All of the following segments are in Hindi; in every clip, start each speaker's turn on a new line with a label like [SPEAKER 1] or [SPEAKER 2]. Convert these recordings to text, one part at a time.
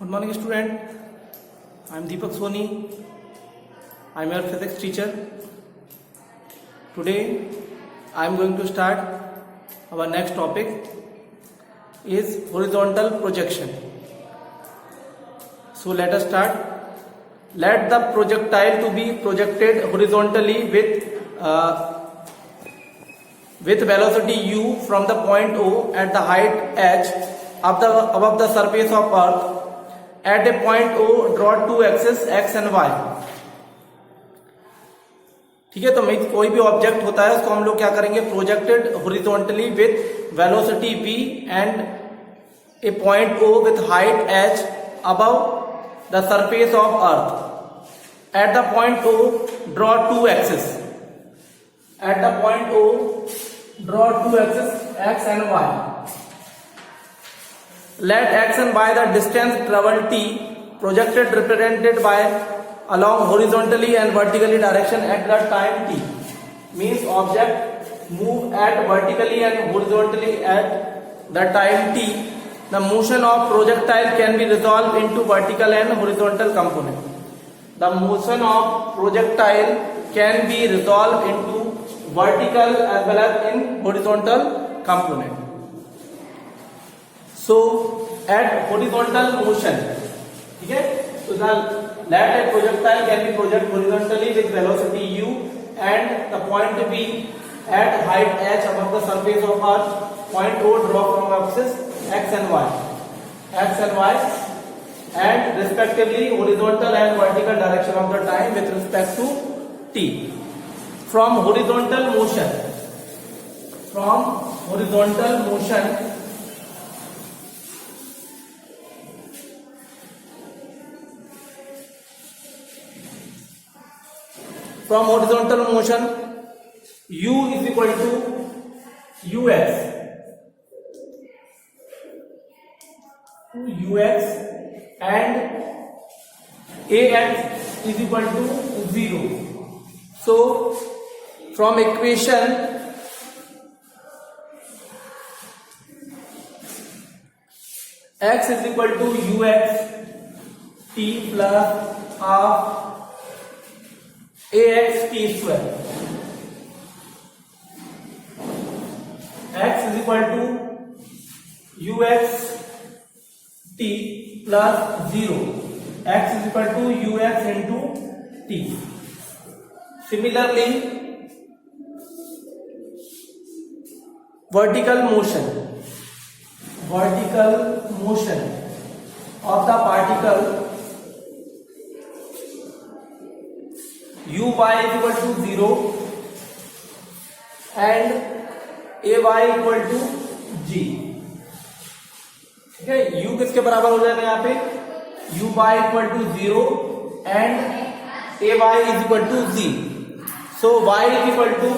[SPEAKER 1] Good morning, student. I am Deepak Soni. I am your physics teacher. Today, I am going to start our next topic is horizontal projection. So let us start. Let the projectile to be projected horizontally with velocity u from the point O at the height h above the surface of Earth. At a point O, draw two axes x and y. ठीक है, तो कोई भी ऑब्जेक्ट होता है उसको हम लोग क्या करेंगे, projected horizontally with velocity v and a point O with height h above the surface of earth. At the point O, draw two axes. At the point O, draw two axes x and y. Let x and y the distance traveled t projected represented by along horizontally and vertically direction at the time t. Means object move at vertically and horizontally at the time t. The motion of projectile can be resolved into vertical and horizontal component. The motion of projectile can be resolved into vertical as well as in horizontal component. So at horizontal motion, ठीक है, so the let a projectile can be projected horizontally with velocity u and the point b at height h above the surface of Earth. Point O, draw from axis x and y, and respectively horizontal and vertical direction of the time with respect to t. From horizontal motion, u is equal to ux and ax is equal to 0. So from equation x is equal to ux t plus half ax t square. X is equal to ux t plus 0. X is equal to ux into t. Similarly, vertical motion of the particle uy is equal to 0 and ay equal to g. ठीक है, u किसके बराबर हो जाएगा यहाँ पे, uy equal to 0 and ay is equal to g. So y is equal to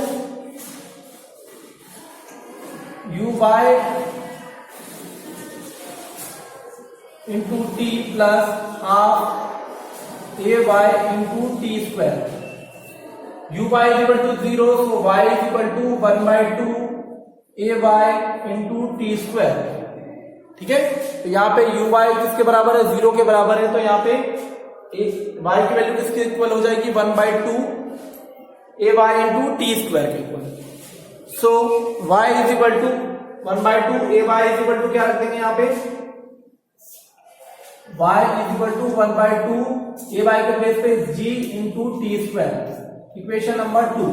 [SPEAKER 1] uy into t plus half ay into t square. uy is equal to 0, so y is equal to 1 by 2 ay into t square. ठीक है, तो यहाँ पे uy किसके बराबर है, 0 के बराबर है, तो यहाँ पे y की वैल्यू किसके इक्वल हो जाएगी, 1 by 2 ay into t square के equal. So y is equal to 1 by 2 ay is equal to क्या रख देंगे यहाँ पे, y is equal to 1 by 2 ay के प्लेस पे g into t square. Equation number 2.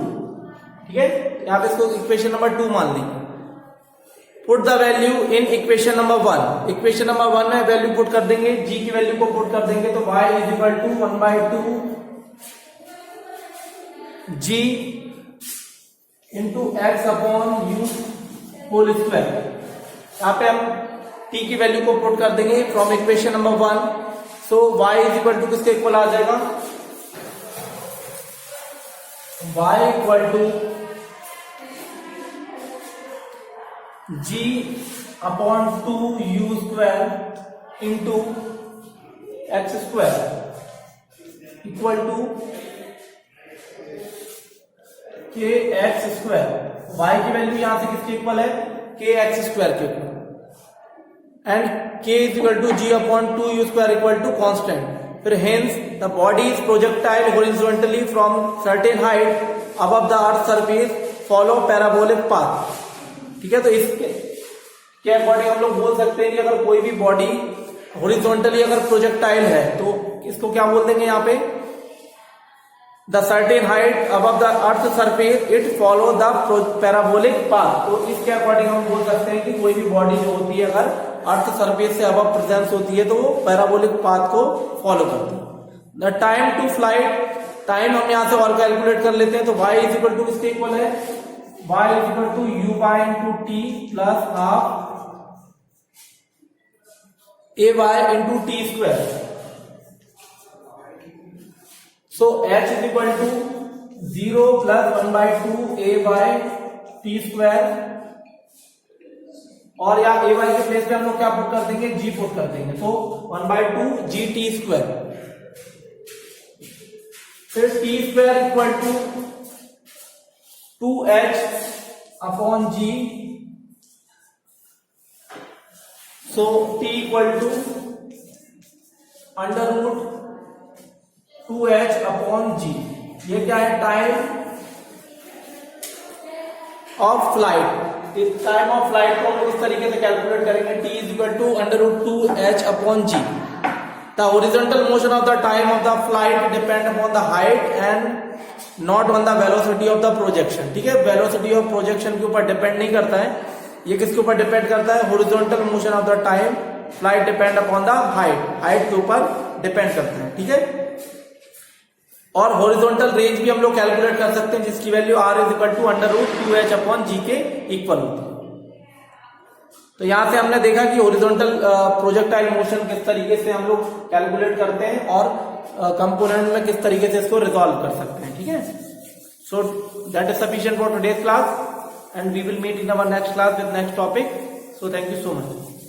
[SPEAKER 1] ठीक है, यहाँ पे इसको इक्वेशन नंबर 2 मान ली. Put the value in equation number 1. Equation number 1 में वैल्यू पुट कर देंगे, g की वैल्यू को पुट कर देंगे, तो y is equal to 1 by 2 g into x upon u whole square. यहाँ पे हम t की वैल्यू को पुट कर देंगे from equation number 1. So y is equal to किसके इक्वल आ जाएगा, y equal to g upon 2u square into x square equal to k x square. y की वैल्यू यहां से किसके इक्वल है, के एक्स स्क्वायर के equal. And k is equal to g upon 2u square equal to constant. फिर hence the body is projectile horizontally from certain height above the earth surface follow parabolic path. ठीक है, तो इसके के अकॉर्डिंग हम लोग बोल सकते हैं कि अगर कोई भी बॉडी हॉरिजॉन्टली अगर प्रोजेक्टाइल है तो इसको क्या बोल देंगे यहाँ पे, the certain height above the earth surface it follow the parabolic path. तो इसके अकॉर्डिंग हम बोल सकते हैं कि कोई भी बॉडी जो होती है अगर अर्थ सरफेस से अबव प्रेजेंस होती है तो वो पैराबोलिक पाथ को फॉलो करती है. The time to flight, time हम यहां से और कैलकुलेट कर लेते हैं. तो y इज इक्वल टू किसके इक्वल है, y is equal to u by into t plus half a y into t square. So h is equal to 0 plus 1 by 2 a by t square, और यहाँ a y के प्लेस पे हम लोग क्या पुट कर देंगे, g पुट कर देंगे. तो 1 by 2 g t स्क्वायर. फिर t square equal to 2h upon g. So t equal to under root 2h upon g. ये क्या है, time of flight. Time of flight को हम लोग इस तरीके से कैलकुलेट करेंगे, t is equal to under root 2h upon g. The horizontal motion of the time of the flight depend upon the height and not on the velocity of the projection. ठीक है, वेलोसिटी ऑफ प्रोजेक्शन के ऊपर डिपेंड नहीं करता है, ये किसके ऊपर डिपेंड करता है, horizontal motion of the time flight depend upon the height, height के ऊपर डिपेंड करता है. ठीक है, और हॉरिजॉन्टल रेंज भी हम लोग कैलकुलेट कर सकते हैं जिसकी value r is equal to under root 2h upon g के इक्वल होती है. तो यहां से हमने देखा कि हॉरिजॉन्टल प्रोजेक्टाइल मोशन किस तरीके से हम लोग कैलकुलेट करते हैं और कंपोनेंट में किस तरीके से इसको रिजॉल्व कर सकते हैं. ठीक है, so that is sufficient for today's class and we will meet in our next class with next topic. So thank you so much.